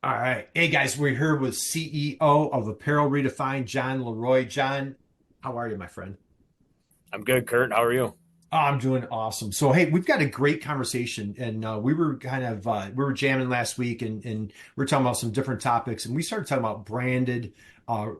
All right. Hey guys, we're here with CEO of Apparel Redefined, John LaRoy. John, how are you, my friend? I'm good, Kurt. How are you? Oh, I'm doing awesome. So, hey, we've got a great conversation, and we were kind of we were jamming last week, and we are talking about some different topics, and we started talking about branded, uh,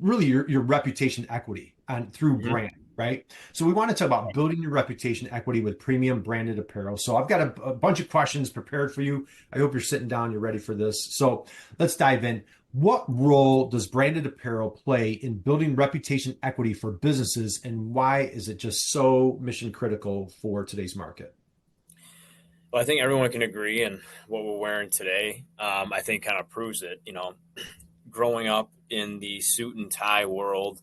really your reputation equity on through hmm brand, right? So, we want to talk about building your reputation equity with premium branded apparel. So, I've got a bunch of questions prepared for you. I hope you're sitting down, you're ready for this. So, let's dive in. What role does branded apparel play in building reputation equity for businesses, and why is it just so mission critical for today's market? Well, I think everyone can agree, and what we're wearing today, I think, kind of proves it. Growing up in the suit and tie world,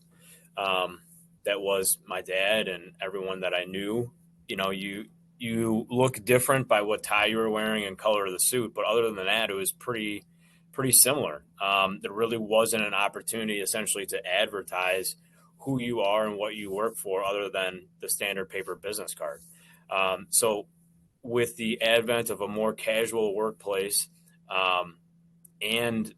um, that was my dad and everyone that I knew. You look different by what tie you were wearing and color of the suit, but other than that, it was pretty similar. There really wasn't an opportunity, essentially, to advertise who you are and what you work for, other than the standard paper business card. So with the advent of a more casual workplace, and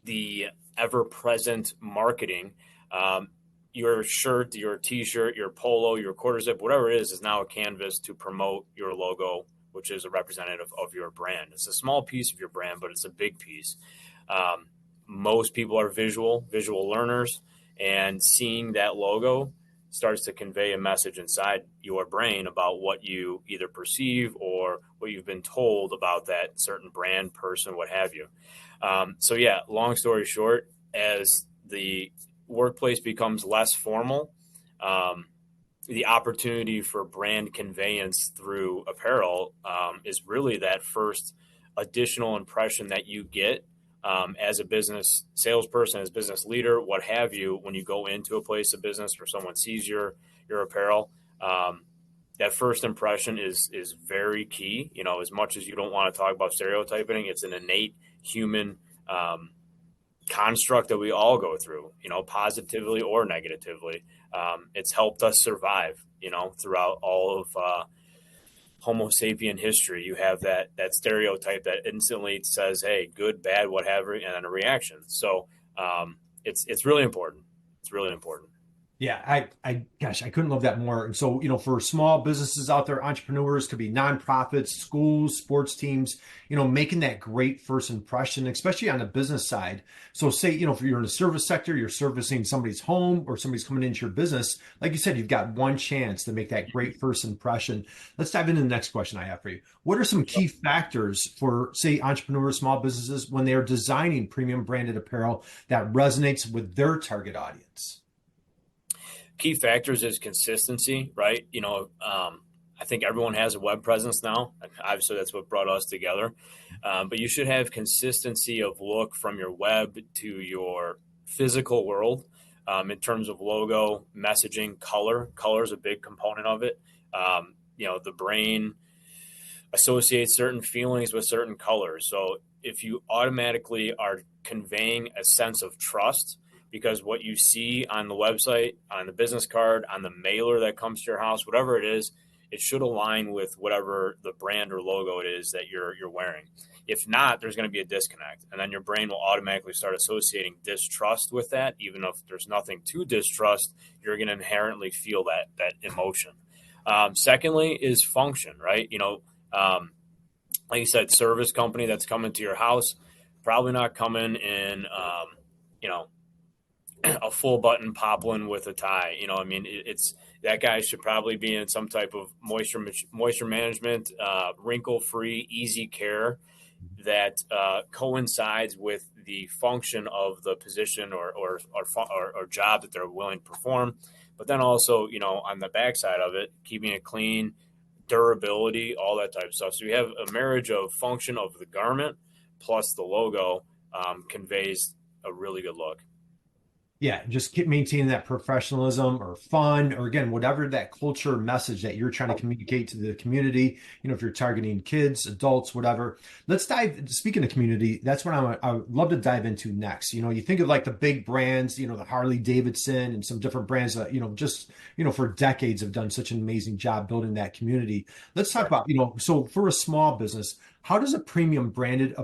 the ever present marketing, um, your shirt, your t shirt, your polo, your quarter zip, whatever it is now a canvas to promote your logo, which is a representative of your brand. It's a small piece of your brand, but it's a big piece. Um, Most people are visual learners, and seeing that logo starts to convey a message inside your brain about what you either perceive or what you've been told about that certain brand, person, what have you. So yeah, long story short, as the workplace becomes less formal, um, the opportunity for brand conveyance through apparel is really that first additional impression that you get, as a business salesperson, as business leader, what have you, when you go into a place of business where someone sees your apparel. That first impression is very key. As much as you don't want to talk about stereotyping, it's an innate human um, construct that we all go through, positively or negatively. It's helped us survive, throughout all of Homo sapien history. You have that stereotype that instantly says, "Hey, good, bad, whatever," and then a reaction. So it's really important. It's really important. Yeah, gosh, I couldn't love that more. And so, for small businesses out there, entrepreneurs, could be nonprofits, schools, sports teams, making that great first impression, especially on the business side. So, say, if you're in the service sector, you're servicing somebody's home or somebody's coming into your business. Like you said, you've got one chance to make that great first impression. Let's dive into the next question I have for you. What are some key factors for, say, entrepreneurs, small businesses when they are designing premium branded apparel that resonates with their target audience? Key factors is consistency, right? I think everyone has a web presence now. Obviously, that's what brought us together. But you should have consistency of look from your web to your physical world, in terms of logo, messaging, color. Color is a big component of it. The brain associates certain feelings with certain colors. So if you automatically are conveying a sense of trust, because what you see on the website, on the business card, on the mailer that comes to your house, whatever it is, it should align with whatever the brand or logo it is that you're wearing. If not, there's going to be a disconnect, and then your brain will automatically start associating distrust with that. Even if there's nothing to distrust, you're going to inherently feel that emotion. Secondly, is function, right? Like you said, service company that's coming to your house, probably not coming in, you know, a full button poplin with a tie. It's that guy should probably be in some type of moisture management, wrinkle free, easy care that coincides with the function of the position or job that they're willing to perform. But then also, on the backside of it, keeping it clean, durability, all that type of stuff. So you have a marriage of function of the garment plus the logo, conveys a really good look. Yeah, just keep maintaining that professionalism or fun, or again, whatever that culture message that you're trying to communicate to the community. If you're targeting kids, adults, whatever. Let's dive. Speaking of community, that's what I would love to dive into next. You think of like the big brands, the Harley Davidson and some different brands that just for decades have done such an amazing job building that community. Let's talk Sure. about so for a small business, how does premium branded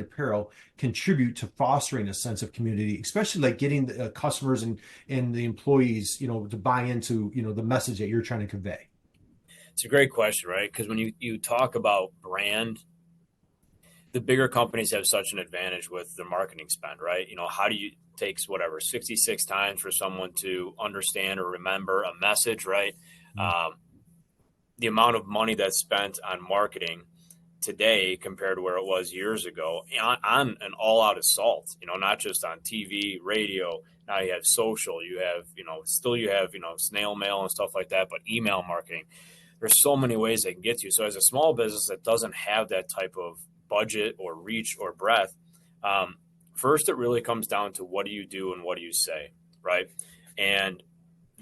apparel contribute to fostering a sense of community, especially like getting the customers and the employees, to buy into, the message that you're trying to convey? It's a great question, right? Because when you talk about brand, the bigger companies have such an advantage with their marketing spend, right? How do you takes whatever 66 times for someone to understand or remember a message, right? Um, the amount of money that's spent on marketing today compared to where it was years ago on an all-out assault, not just on TV, radio. Now you have social, you have, snail mail and stuff like that, but email marketing. There's so many ways they can get to you. So as a small business that doesn't have that type of budget or reach or breadth, first it really comes down to what do you do and what do you say, right? And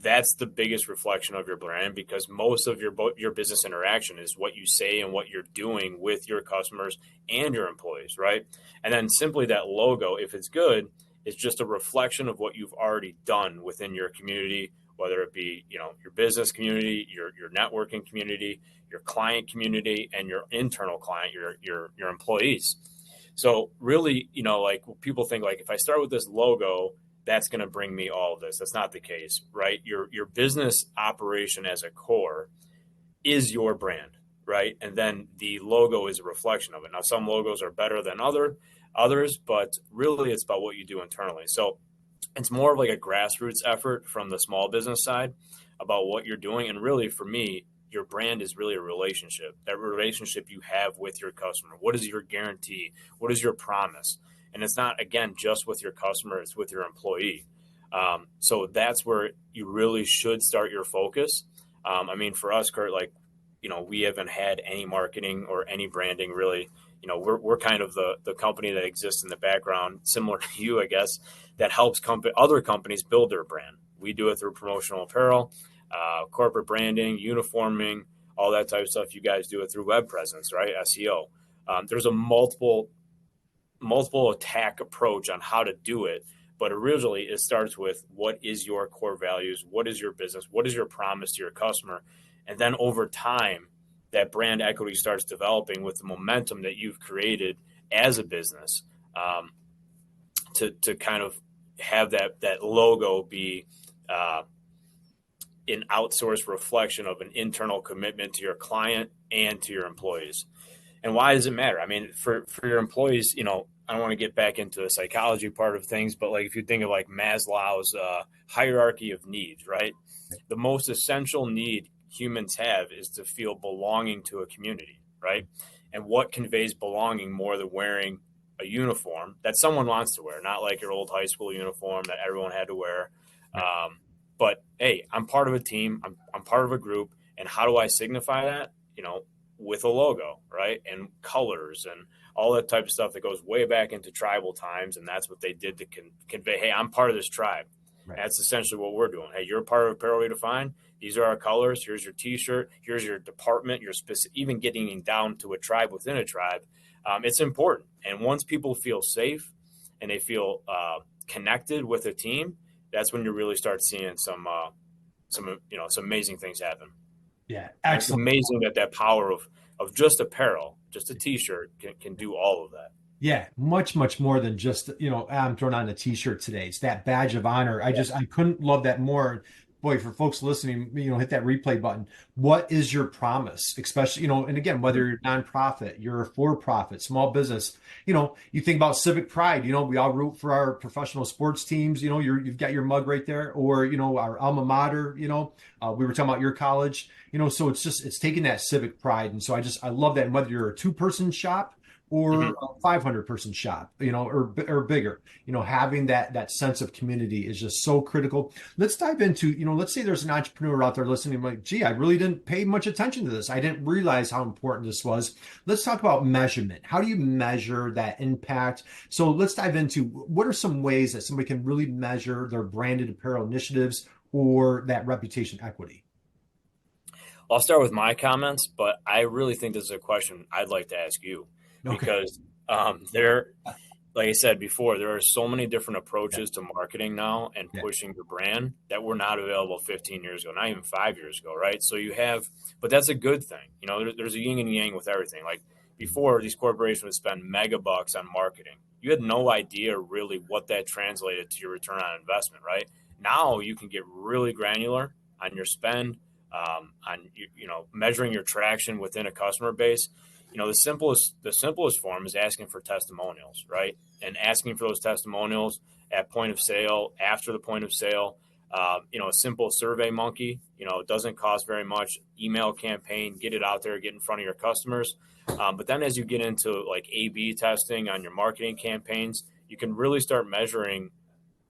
that's the biggest reflection of your brand, because most of your business interaction is what you say and what you're doing with your customers and your employees, right? And then simply that logo, if it's good, is just a reflection of what you've already done within your community, whether it be your business community, your networking community, your client community, and your internal client, your employees. So really, like people think like if I start with this logo, that's going to bring me all of this. That's not the case, right? Your business operation as a core is your brand, right? And then the logo is a reflection of it. Now, some logos are better than others, but really it's about what you do internally. So it's more of like a grassroots effort from the small business side about what you're doing. And really for me, your brand is really a relationship, that relationship you have with your customer. What is your guarantee? What is your promise? And it's not, again, just with your customer, it's with your employee. So that's where you really should start your focus. For us, Kurt, we haven't had any marketing or any branding really. We're kind of the company that exists in the background, similar to you, I guess, that helps other companies build their brand. We do it through promotional apparel, corporate branding, uniforming, all that type of stuff. You guys do it through web presence, right? SEO. There's a multiple attack approach on how to do it. But originally it starts with what is your core values? What is your business? What is your promise to your customer? And then over time, that brand equity starts developing with the momentum that you've created as a business, to kind of have that logo be an outsourced reflection of an internal commitment to your client and to your employees. And why does it matter? For your employees, I don't want to get back into the psychology part of things, but like if you think of like Maslow's hierarchy of needs, right? The most essential need humans have is to feel belonging to a community, right? And what conveys belonging more than wearing a uniform that someone wants to wear, not like your old high school uniform that everyone had to wear. But hey, I'm part of a team. I'm part of a group. And how do I signify that? With a logo, right? And colors and all that type of stuff that goes way back into tribal times. And that's what they did to convey, hey, I'm part of this tribe. Right. That's essentially what we're doing. Hey, you're part of Apparel Redefined. These are our colors. Here's your T-shirt. Here's your department. Your specific, even getting down to a tribe within a tribe. It's important. And once people feel safe and they feel connected with a team, that's when you really start seeing some amazing things happen. Yeah, excellent. It's amazing that power of just apparel, just a T-shirt can do all of that. Yeah, much, much more than just, I'm throwing on a T-shirt today. It's that badge of honor. I couldn't love that more. Boy, for folks listening, hit that replay button. What is your promise? Especially, and again, whether you're nonprofit, you're a for-profit, small business, you think about civic pride, we all root for our professional sports teams, you've got your mug right there, or, our alma mater, we were talking about your college, so it's taking that civic pride. And so I love that. And whether you're a 2-person shop or a 500-person shop, or bigger, having that sense of community is just so critical. Let's dive into, let's say there's an entrepreneur out there listening, like, gee, I really didn't pay much attention to this. I didn't realize how important this was. Let's talk about measurement. How do you measure that impact? So let's dive into what are some ways that somebody can really measure their branded apparel initiatives or that reputation equity? I'll start with my comments, but I really think this is a question I'd like to ask you. Okay. Because like I said before, there are so many different Yeah. approaches to marketing now and Yeah. pushing your brand that were not available 15 years ago, not even 5 years ago, right? So you have, but that's a good thing. There's a yin and yang with everything. Like before, these corporations would spend mega bucks on marketing. You had no idea really what that translated to your return on investment, right? Now you can get really granular on your spend, on measuring your traction within a customer base. The simplest form is asking for testimonials, right? And asking for those testimonials at point of sale, after the point of sale. A simple survey monkey, it doesn't cost very much. Email campaign, get it out there, get in front of your customers. But then as you get into like A/B testing on your marketing campaigns, you can really start measuring,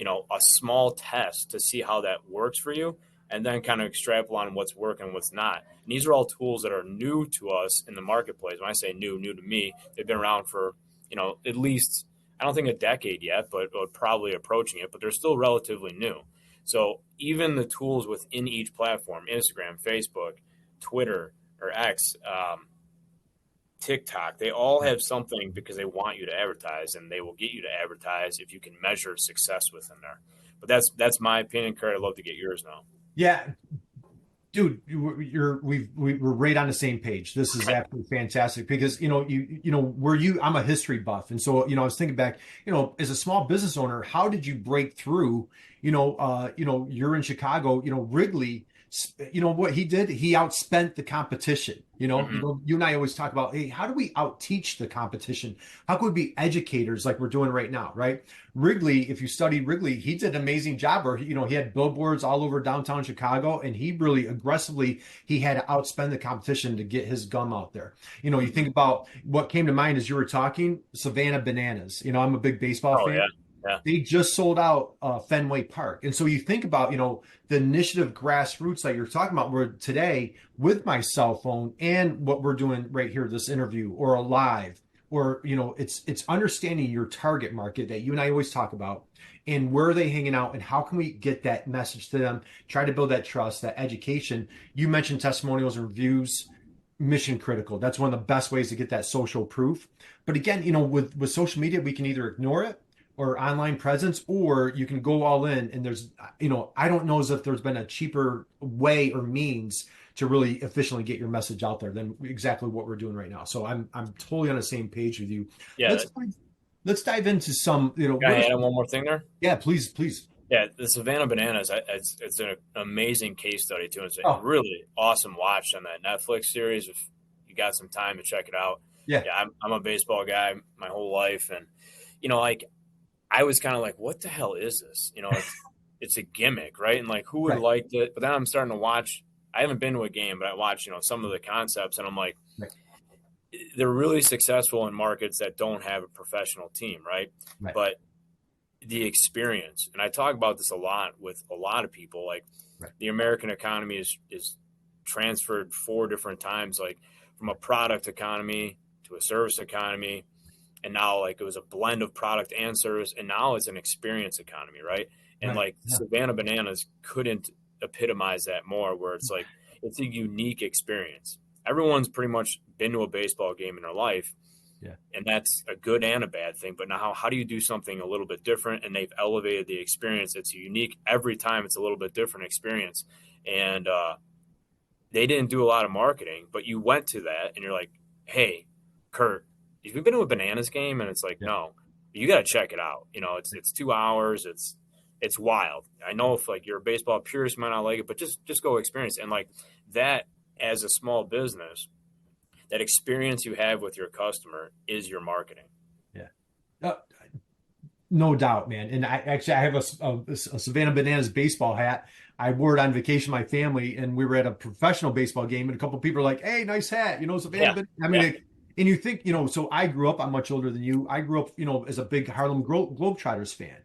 a small test to see how that works for you, and then kind of extrapolate on what's working and what's not. And these are all tools that are new to us in the marketplace. When I say new to me, they've been around for, at least, I don't think a decade yet, but probably approaching it, but they're still relatively new. So even the tools within each platform, Instagram, Facebook, Twitter, or X, TikTok, they all have something because they want you to advertise, and they will get you to advertise if you can measure success within there. But that's my opinion, Kurt. I'd love to get yours now. Yeah, dude, we're right on the same page. This is absolutely fantastic because I'm a history buff, and so I was thinking back, as a small business owner, how did you break through? You're in Chicago, Wrigley. What he did, he outspent the competition. Mm-hmm. You and I always talk about, hey, how do we outteach the competition? How could we be educators like we're doing right now, right? Wrigley, if you studied Wrigley, he did an amazing job. Where he had billboards all over downtown Chicago, and he really aggressively he had to outspend the competition to get his gum out there. You think about what came to mind as you were talking, Savannah Bananas. I'm a big baseball Oh fan. yeah, yeah. They just sold out Fenway Park. And so you think about, the initiative grassroots that you're talking about, where today with my cell phone and what we're doing right here, this interview or a live, or, it's understanding your target market that you and I always talk about, and where are they hanging out, and how can we get that message to them, try to build that trust, that education. You mentioned testimonials and reviews, mission critical. That's one of the best ways to get that social proof. But again, with social media, we can either ignore it or online presence, or you can go all in. And there's, I don't know as if there's been a cheaper way or means to really efficiently get your message out there than exactly what we're doing right now. So I'm totally on the same page with you. Yeah. Let's dive into some, Can I add on one more thing there? Yeah, please. Yeah, the Savannah Bananas, it's an amazing case study too. It's a Oh, really awesome watch on that Netflix series. If you got some time to check it out, yeah, yeah, I'm a baseball guy my whole life, and like I was kind of like, what the hell is this? It's a gimmick, right? And like, who would have right, liked it? But then I'm starting to watch. I haven't been to a game, but I watch some of the concepts, and I'm like, right, they're really successful in markets that don't have a professional team, right? right, But the experience, and I talk about this a lot with a lot of people, like right, the American economy is transferred 4 different times, like from a product economy to a service economy, and now like it was a blend of product and service, and now it's an experience economy, right? And right. like Yeah, Savannah Bananas couldn't epitomize that more, where it's like it's a unique experience. Everyone's pretty much been to a baseball game in their life, yeah, and that's a good and a bad thing. But now, how do you do something a little bit different? And they've elevated the experience. It's unique every time. It's a little bit different experience, and they didn't do a lot of marketing, but you went to that, and you're like, "Hey, Kurt, have you been to a Bananas game?" And it's like, yeah. "No, you got to check it out. It's 2 hours. It's wild. I know if like you're a baseball purist, you might not like it, but just go experience it." And like that, as a small business, that experience you have with your customer is your marketing. Yeah. Uh, no doubt, man. And I have a Savannah Bananas baseball hat. I wore it on vacation with my family, and we were at a professional baseball game, and a couple of people are like, "Hey, nice hat, Savannah Yeah, Bananas." I mean, yeah, and you think, so I grew up. I'm much older than you. I grew up, as a big Harlem Globetrotters fan,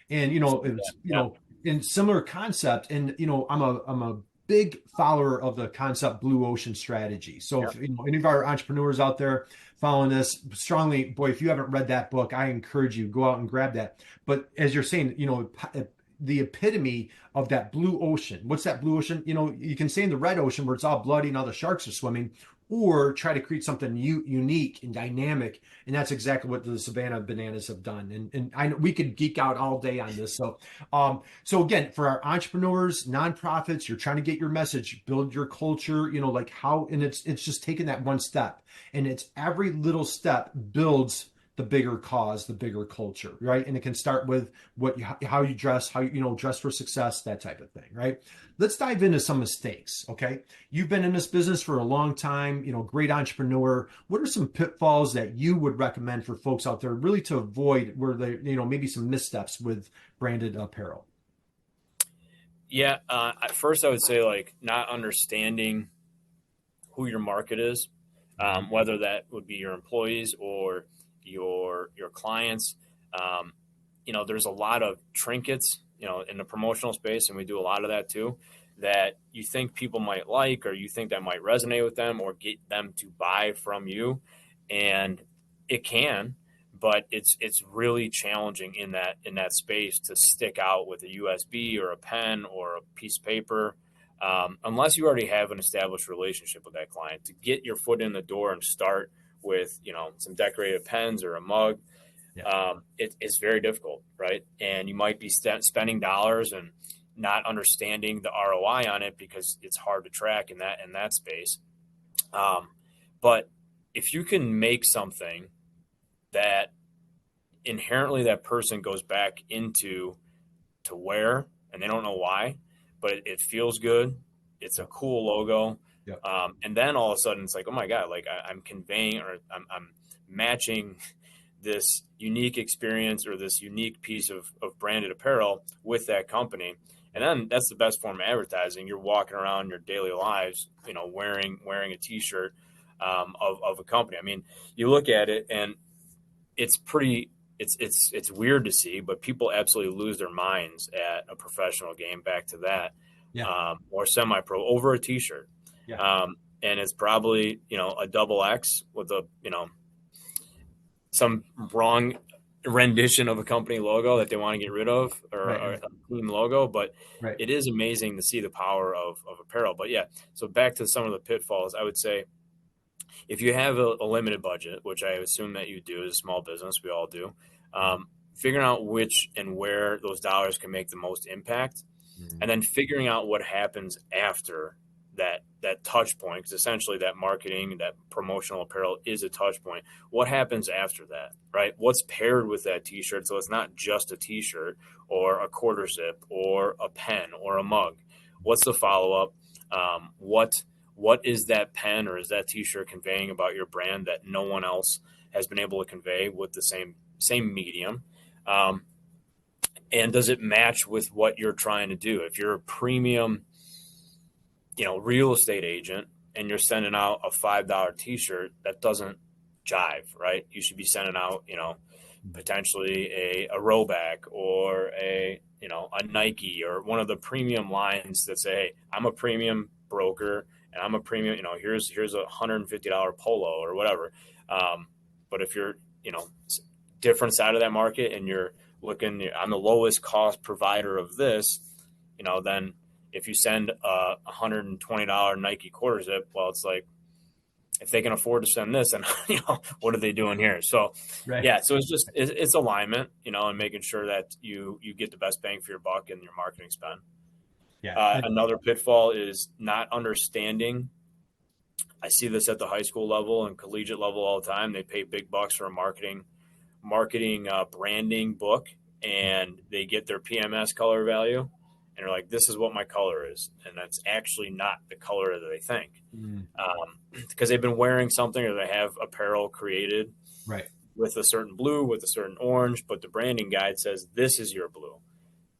and it yeah, was, yeah, in similar concept. And I'm a big follower of the concept blue ocean strategy. So yeah. if any of our entrepreneurs out there following this strongly, boy, if you haven't read that book, I encourage you, go out and grab that. But as you're saying, the epitome of that blue ocean. What's that blue ocean? You can say in the red ocean where it's all bloody and all the sharks are swimming, or try to create something unique and dynamic. And that's exactly what the Savannah Bananas have done. And I know we could geek out all day on this. So again, for our entrepreneurs, nonprofits, you're trying to get your message, build your culture, like how, and it's just taking that one step, and it's every little step builds the bigger cause, the bigger culture, right? And it can start with how you dress, how dress for success, that type of thing, right? Let's dive into some mistakes, okay? You've been in this business for a long time, great entrepreneur. What are some pitfalls that you would recommend for folks out there really to avoid where they, maybe some missteps with branded apparel? Yeah. At first, I would say like not understanding who your market is, whether that would be your employees or your clients. There's a lot of trinkets, in the promotional space, and we do a lot of that too, that you think people might like, or you think that might resonate with them or get them to buy from you. And it can, but it's really challenging in that space to stick out with a USB or a pen or a piece of paper. Unless you already have an established relationship with that client, to get your foot in the door and start with, some decorated pens or a mug, Yeah. it's very difficult, right? And you might be spending dollars and not understanding the ROI on it because it's hard to track in that space. But if you can make something that inherently that person goes back into to wear, and they don't know why, but it feels good, it's a cool logo, Yeah. and then all of a sudden it's like, oh my god, like I'm conveying, or I'm matching this unique experience or this unique piece of branded apparel with that company. And then that's the best form of advertising. You're walking around your daily lives, wearing a t-shirt of a company. I mean, you look at it and it's pretty, it's weird to see, but people absolutely lose their minds at a professional game, back to that, Yeah. or semi-pro, over a t-shirt. Yeah. And it's probably, a double X with a, some wrong rendition of a company logo that they want to get rid of, or Right. a team logo. But Right. it is amazing to see the power of apparel. But yeah, so back to some of the pitfalls, I would say if you have a limited budget, which I assume that you do as a small business, we all do, figuring out which and where those dollars can make the most impact, Mhm. and then figuring out what happens after that touch point, because essentially that marketing, that promotional apparel is a touch point. What happens after that, right? What's paired with that t-shirt, so it's not just a t-shirt or a quarter zip or a pen or a mug? What's the follow-up? What is that pen or is that t-shirt conveying about your brand that no one else has been able to convey with the same medium? And does it match with what you're trying to do? If you're a premium, real estate agent, and you're sending out a $5 t-shirt, that doesn't jive, right? You should be sending out, potentially a Roback or a Nike, or one of the premium lines that say, hey, I'm a premium broker and I'm a premium, here's a $150 polo or whatever. But if you're, different side of that market and you're looking, I'm the lowest cost provider of this, then if you send a $120 Nike quarter zip, well, it's like, if they can afford to send this, and what are they doing here? So, Right. yeah, so it's alignment, and making sure that you get the best bang for your buck in your marketing spend. Yeah. Another pitfall is not understanding. I see this at the high school level and collegiate level all the time. They pay big bucks for a marketing branding book, and they get their PMS color value, and they're like, this is what my color is. And that's actually not the color that they think. Mm. Because they've been wearing something, or they have apparel created Right. with a certain blue, with a certain orange, but the branding guide says this is your blue.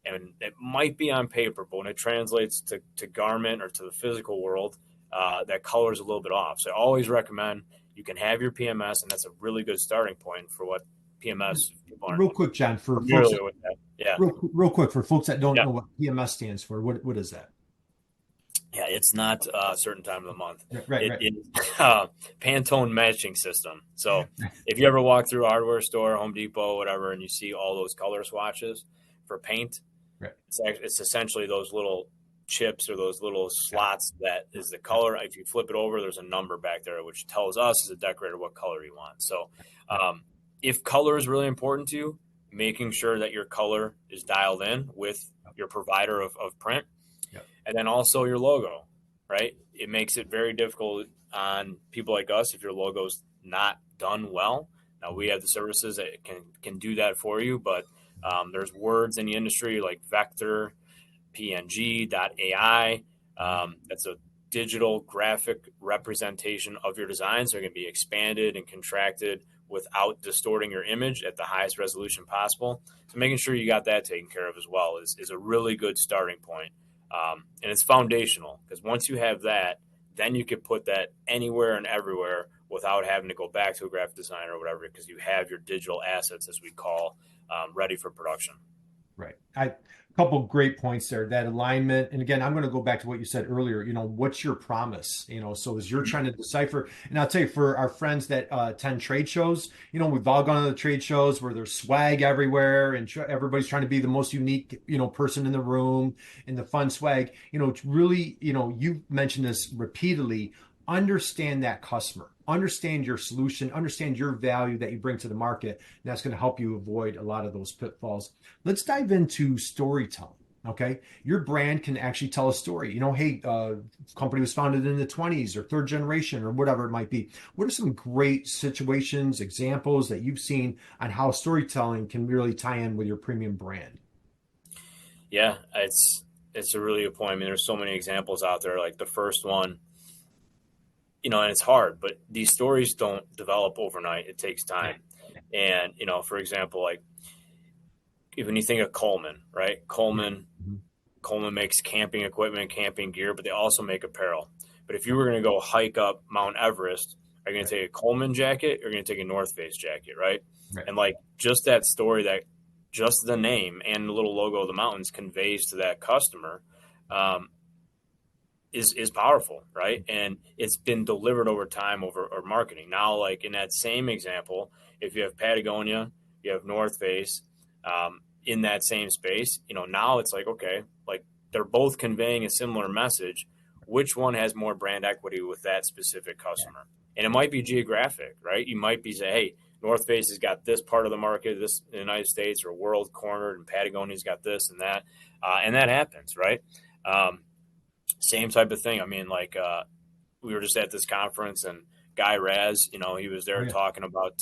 And it might be on paper, but when it translates to garment or to the physical world, that color is a little bit off. So I always recommend you can have your PMS, and that's a really good starting point for what PMS people aren't Real quick, John, for folks, familiar with that. Yeah. real quick, for folks that don't Yeah. know what PMS stands for, what is that? Yeah, it's not a certain time of the month. Right. It is Pantone matching system. So if you ever walk through a hardware store, Home Depot, whatever, and you see all those color swatches for paint, Right. it's essentially those little chips or those little slots that is the color. If you flip it over, there's a number back there, which tells us as a decorator what color you want. So if color is really important to you, making sure that your color is dialed in with your provider of print, and then also your logo, right? It makes it very difficult on people like us if your logo's not done well. Now we have the services that can do that for you, but there's words in the industry like vector, PNG, .ai. That's a digital graphic representation of your designs. They're going to be expanded and contracted without distorting your image at the highest resolution possible. So making sure you got that taken care of as well is a really good starting point. And it's foundational because once you have that, then you could put that anywhere and everywhere without having to go back to a graphic designer or whatever, because you have your digital assets, as we call, ready for production. Right. A couple great points there, that alignment. And again, I'm going to go back to what you said earlier, what's your promise? So as you're trying to decipher, and I'll tell you, for our friends that attend trade shows, we've all gone to the trade shows where there's swag everywhere and everybody's trying to be the most unique, person in the room and the fun swag. It's really, you've mentioned this repeatedly. Understand that customer, understand your solution, understand your value that you bring to the market. And that's going to help you avoid a lot of those pitfalls. Let's dive into storytelling. Okay. Your brand can actually tell a story. Hey, company was founded in the 20s or third generation or whatever it might be. What are some great situations, examples that you've seen on how storytelling can really tie in with your premium brand? Yeah, it's a really good point. I mean, there's so many examples out there. Like the first one, and it's hard, but these stories don't develop overnight. It takes time. And, for example, like when you think of Coleman, right? Coleman makes camping equipment, camping gear, but they also make apparel. But if you were going to go hike up Mount Everest, are you going to take a Coleman jacket or are you going to take a North Face jacket, right? And like just that story, that just the name and the little logo of the mountains conveys to that customer, is powerful, right? And it's been delivered over time over marketing. Now, like in that same example, if you have Patagonia, you have North Face, in that same space, now it's like, okay, like they're both conveying a similar message. Which one has more brand equity with that specific customer? And it might be geographic, right? You might be say, hey, North Face has got this part of the market, this in the United States or world cornered, and Patagonia's got this and that. And that happens, right? Same type of thing. I mean, like we were just at this conference and Guy Raz, he was there talking about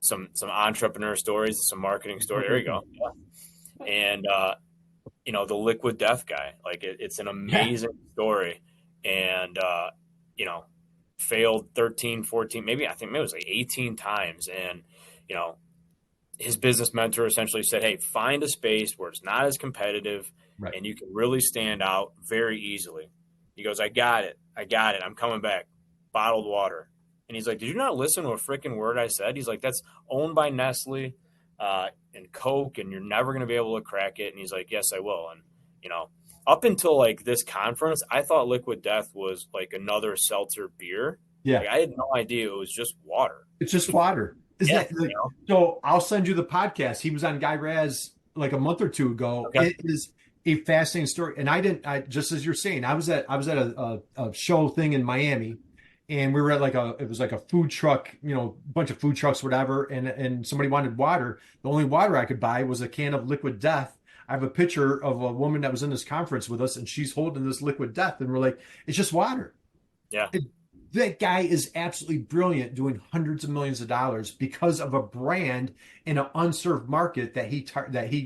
some entrepreneur stories, some marketing stories. There you go. Yeah. And, the Liquid Death guy, like it's an amazing story. And, failed 13, 14, maybe it was like 18 times. And, his business mentor essentially said, hey, find a space where it's not as competitive and you can really stand out very easily. He goes, I got it. I'm coming back. Bottled water. And he's like, did you not listen to a freaking word I said? He's like, that's owned by Nestle and Coke, and you're never going to be able to crack it. And he's like, yes, I will. And, up until like this conference, I thought Liquid Death was like another seltzer beer. Yeah. Like, I had no idea it was just water. It's just water. So I'll send you the podcast. He was on Guy Raz like a month or two ago. Okay. It is a fascinating story. And I just as you're saying, I was at a show thing in Miami, and we were at it was like a food truck, bunch of food trucks, whatever. And somebody wanted water. The only water I could buy was a can of Liquid Death. I have a picture of a woman that was in this conference with us, and she's holding this Liquid Death, and we're like, it's just water. Yeah. That guy is absolutely brilliant, doing hundreds of millions of dollars because of a brand in an unserved market that he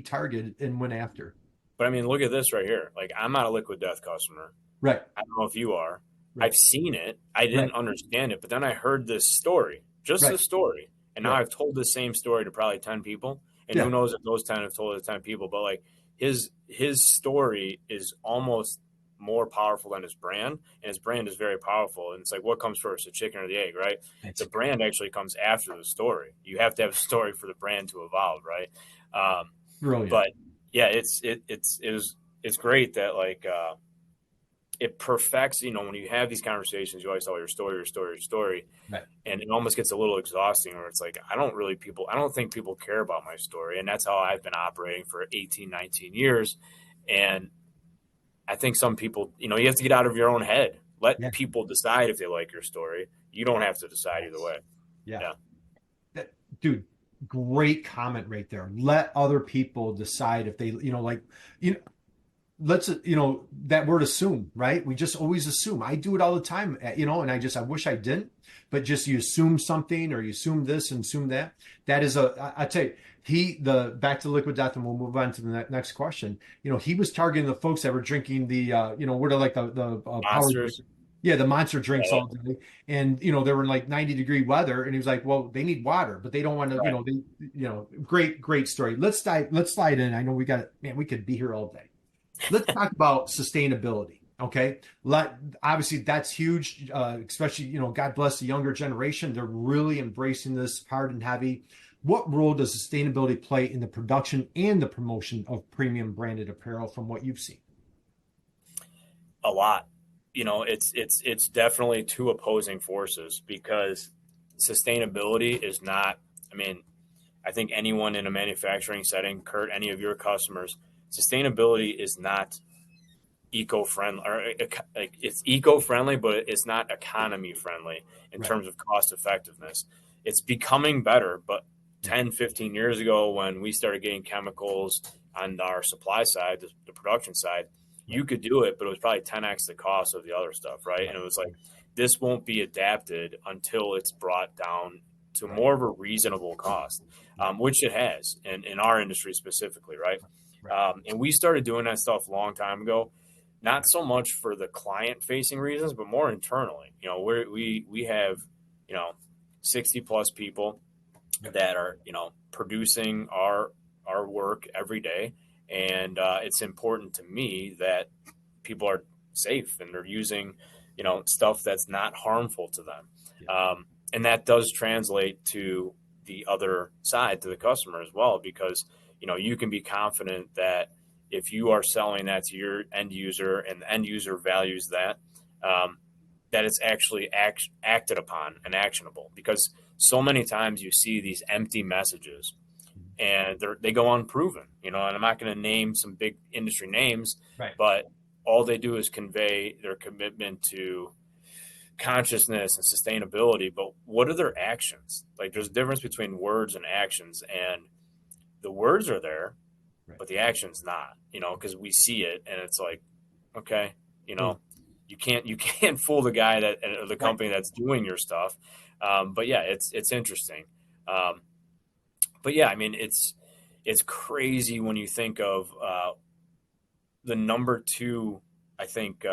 targeted and went after. But I mean, look at this right here. Like, I'm not a Liquid Death customer. Right. I don't know if you are. Right. I've seen it. I didn't understand it. But then I heard this story, this story. And now I've told the same story to probably 10 people. And who knows if those 10 have told it to 10 people. But like his story is almost more powerful than his brand, and his brand is very powerful. And it's like, what comes first, the chicken or the egg, right? The brand actually comes after the story. You have to have a story for the brand to evolve, right? Brilliant. But yeah, it's great that like it perfects. When you have these conversations, you always tell your story, right. And it almost gets a little exhausting. Where it's like, I don't think people care about my story, and that's how I've been operating for 18, 19 years, and I think some people, you have to get out of your own head. Let Yeah. people decide if they like your story. You don't have to decide either way. Yeah. Yeah. That, dude, great comment right there. Let other people decide if they, you know, let's, that word assume, right? We just always assume. I do it all the time, and I wish I didn't, but just you assume something or you assume this and assume that. That is I tell you, back to liquid death, and we'll move on to the next question. He was targeting the folks that were drinking what are like the power drink. Monsters. Yeah, the monster drinks Yeah. all day. And, they were in like 90-degree weather. And he was like, well, they need water, but they don't want to, Right. great story. Let's slide in. I know man, we could be here all day. Let's talk about sustainability. Okay. Obviously that's huge. Especially, God bless the younger generation. They're really embracing this hard and heavy. What role does sustainability play in the production and the promotion of premium branded apparel from what you've seen? A lot. It's definitely two opposing forces because sustainability is not, I mean, I think anyone in a manufacturing setting, Kurt, any of your customers, sustainability is not eco-friendly, or like it's eco-friendly, but it's not economy friendly in Right. terms of cost effectiveness. It's becoming better, but Yeah. 10, 15 years ago when we started getting chemicals on our supply side, the production side, Right. you could do it, but it was probably 10x the cost of the other stuff, right? Right. And it was like, this won't be adapted until it's brought down to Right. more of a reasonable cost, which it has in our industry specifically, right? Right. And we started doing that stuff a long time ago, not so much for the client facing reasons, but more internally. We have, 60 plus people Yep. that are, producing our work every day. And it's important to me that people are safe and they're using, stuff that's not harmful to them. Yeah. And that does translate to the other side, to the customer as well, because, you can be confident that if you are selling that to your end user and the end user values that, that it's actually acted upon and actionable. Because so many times you see these empty messages and they go unproven, and I'm not going to name some big industry names, Right. but all they do is convey their commitment to consciousness and sustainability. But what are their actions? Like, there's a difference between words and actions, and the words are there, Right. but the action's not, because we see it and it's like, okay, Boom. you can't fool the guy or the Right. company that's doing your stuff. But yeah, it's interesting. But yeah, I mean, it's crazy when you think of the number two, I think,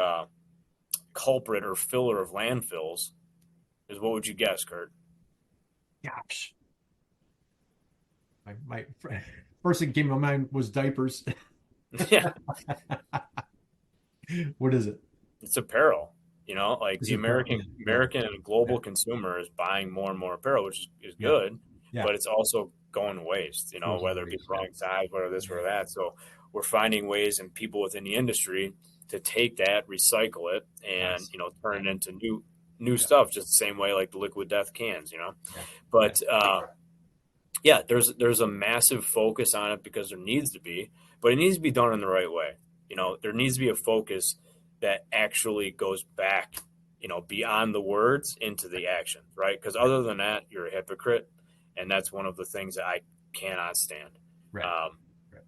culprit or filler of landfills is, what would you guess, Kurt? Gosh. My first thing came to my mind was diapers. Yeah, What is it? it's apparel. Like Is the it apparel? Yeah. Yeah. American and global Yeah. consumer is buying more and more apparel, which is Yeah. good, Yeah. but it's also going to waste. Goes on Whether it be waste. the wrong size, whether this Yeah. or that. So we're finding ways and people within the industry to take that, recycle it, and Nice. turn it into new Yeah. stuff. Just the same way like the liquid death cans. Yeah. But yeah, there's a massive focus on it because there needs to be, but it needs to be done in the right way. There needs to be a focus that actually goes back, beyond the words into the action, right? Because other than that, you're a hypocrite, and that's one of the things that I cannot stand. Right. Right.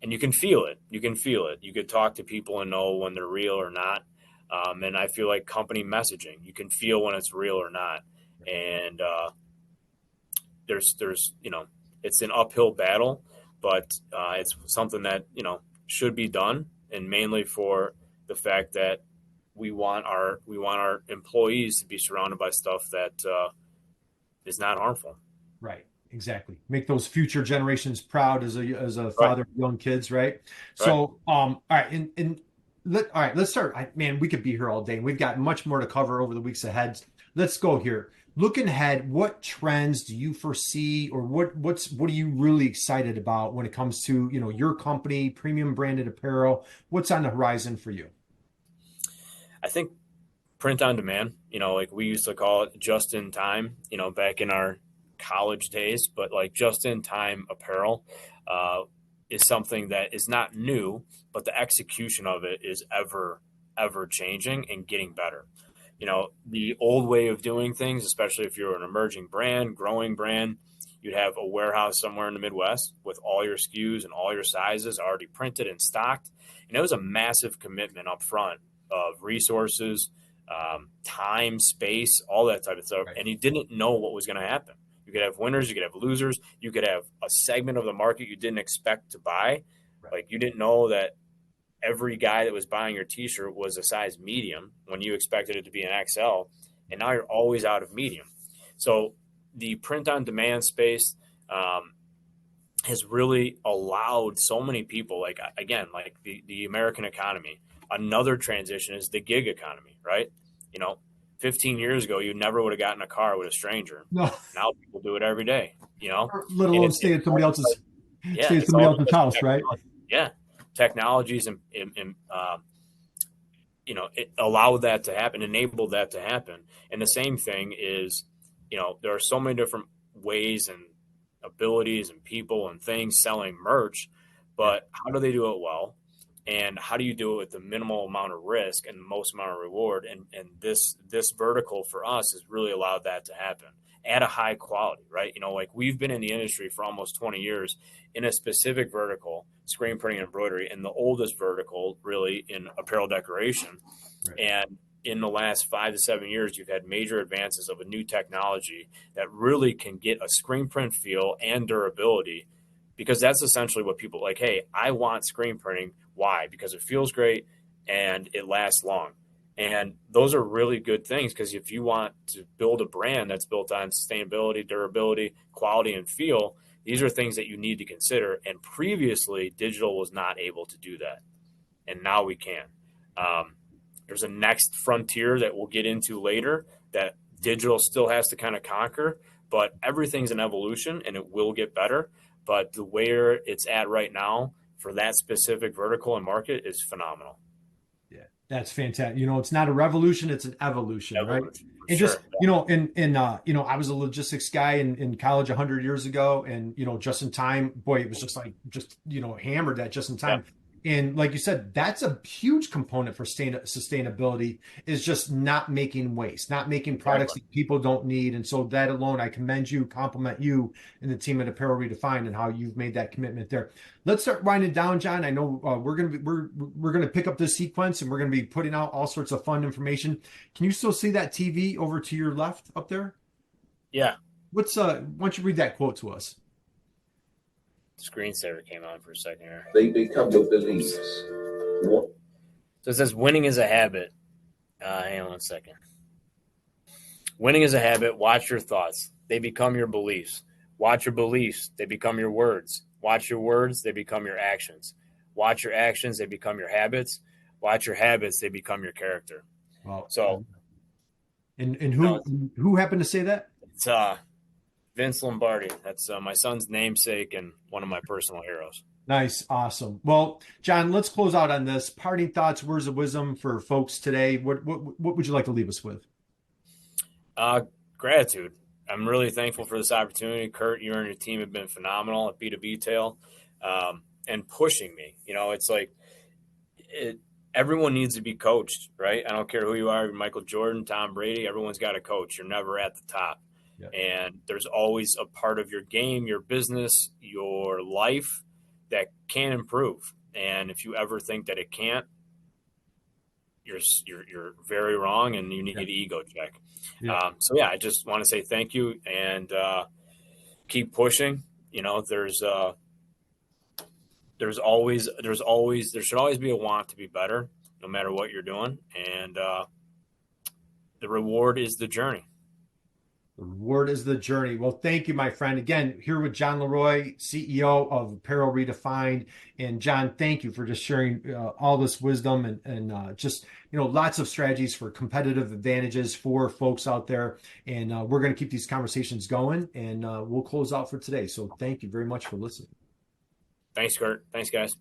And you can feel it. You can feel it. You could talk to people and know when they're real or not. And I feel like company messaging, you can feel when it's real or not. And there's it's an uphill battle, but it's something that should be done, and mainly for the fact that we want our employees to be surrounded by stuff that is not harmful. Right. Exactly. Make those future generations proud as a Right. father of young kids, right? Right. So, all right, all right, let's start. Man, we could be here all day, and we've got much more to cover over the weeks ahead. Let's go here. Looking ahead, what trends do you foresee, or what are you really excited about when it comes to, your company, premium branded apparel? What's on the horizon for you? I think print on demand, like we used to call it just in time, back in our college days, but like just in time apparel. is something that is not new, but the execution of it is ever changing and getting better. The old way of doing things, especially if you're an emerging brand, growing brand, you'd have a warehouse somewhere in the Midwest with all your SKUs and all your sizes already printed and stocked. And it was a massive commitment up front of resources, time, space, all that type of stuff. Right. And you didn't know what was going to happen. You could have winners, you could have losers, you could have a segment of the market you didn't expect to buy. Right. Like you didn't know that every guy that was buying your t-shirt was a size medium when you expected it to be an XL, and now you're always out of medium. So the print on demand space has really allowed so many people, like the American economy. Another transition is the gig economy, right? 15 years ago, you never would have gotten a car with a stranger. No, Now people do it every day, let and alone stay at somebody else's it's all house, right? yeah, technologies and it allowed that to happen, enabled that to happen. And the same thing is, there are so many different ways and abilities and people and things selling merch, but how do they do it well? And how do you do it with the minimal amount of risk and the most amount of reward? And this vertical for us has really allowed that to happen at a high quality, right? Like we've been in the industry for almost 20 years in a specific vertical, screen printing and embroidery, and the oldest vertical really in apparel decoration. Right. And in the last 5 to 7 years, you've had major advances of a new technology that really can get a screen print feel and durability, because that's essentially what people like. Hey, I want screen printing. Why? Because it feels great and it lasts long. And those are really good things, because if you want to build a brand that's built on sustainability, durability, quality, and feel, these are things that you need to consider. And previously, digital was not able to do that. And now we can. There's a next frontier that we'll get into later that digital still has to kind of conquer, but everything's an evolution and it will get better. But the where it's at right now for that specific vertical and market is phenomenal. Yeah, that's fantastic. It's not a revolution, it's an evolution, right? And sure. just, I was a logistics guy in college 100 years ago, and, just in time, boy, it was just hammered that just in time. Yeah. And like you said, that's a huge component for sustainability, is just not making waste, not making products that people don't need. And so that alone, I commend you, compliment you and the team at Apparel Redefined and how you've made that commitment there. Let's start winding down, John. I know we're gonna pick up this sequence and we're gonna be putting out all sorts of fun information. Can you still see that TV over to your left up there? Yeah. Why don't you read that quote to us? Screensaver came on for a second here. They become your beliefs. So it says winning is a habit. Hang on one second. Winning is a habit. Watch your thoughts. They become your beliefs. Watch your beliefs. They become your words. Watch your words. They become your actions. Watch your actions. They become your habits. Watch your habits. They become your character. Wow. So, and who happened to say that? It's Vince Lombardi. That's my son's namesake and one of my personal heroes. Nice. Awesome. Well, John, let's close out on this. Parting thoughts, words of wisdom for folks today. What would you like to leave us with? Gratitude. I'm really thankful for this opportunity. Kurt, you and your team have been phenomenal at B2B Tail, and pushing me. It's like everyone needs to be coached, right? I don't care who you are, Michael Jordan, Tom Brady, everyone's got a coach. You're never at the top. Yeah. And there's always a part of your game, your business, your life that can improve. And if you ever think that it can't, you're very wrong, and you need an ego check. Yeah. I just want to say thank you and keep pushing. There should always be a want to be better, no matter what you're doing. And the reward is the journey. The reward is the journey. Well, thank you, my friend. Again, here with John LaRoy, CEO of Apparel Redefined. And John, thank you for just sharing all this wisdom and just, lots of strategies for competitive advantages for folks out there. And we're going to keep these conversations going, and we'll close out for today. So thank you very much for listening. Thanks, Kurt. Thanks, guys.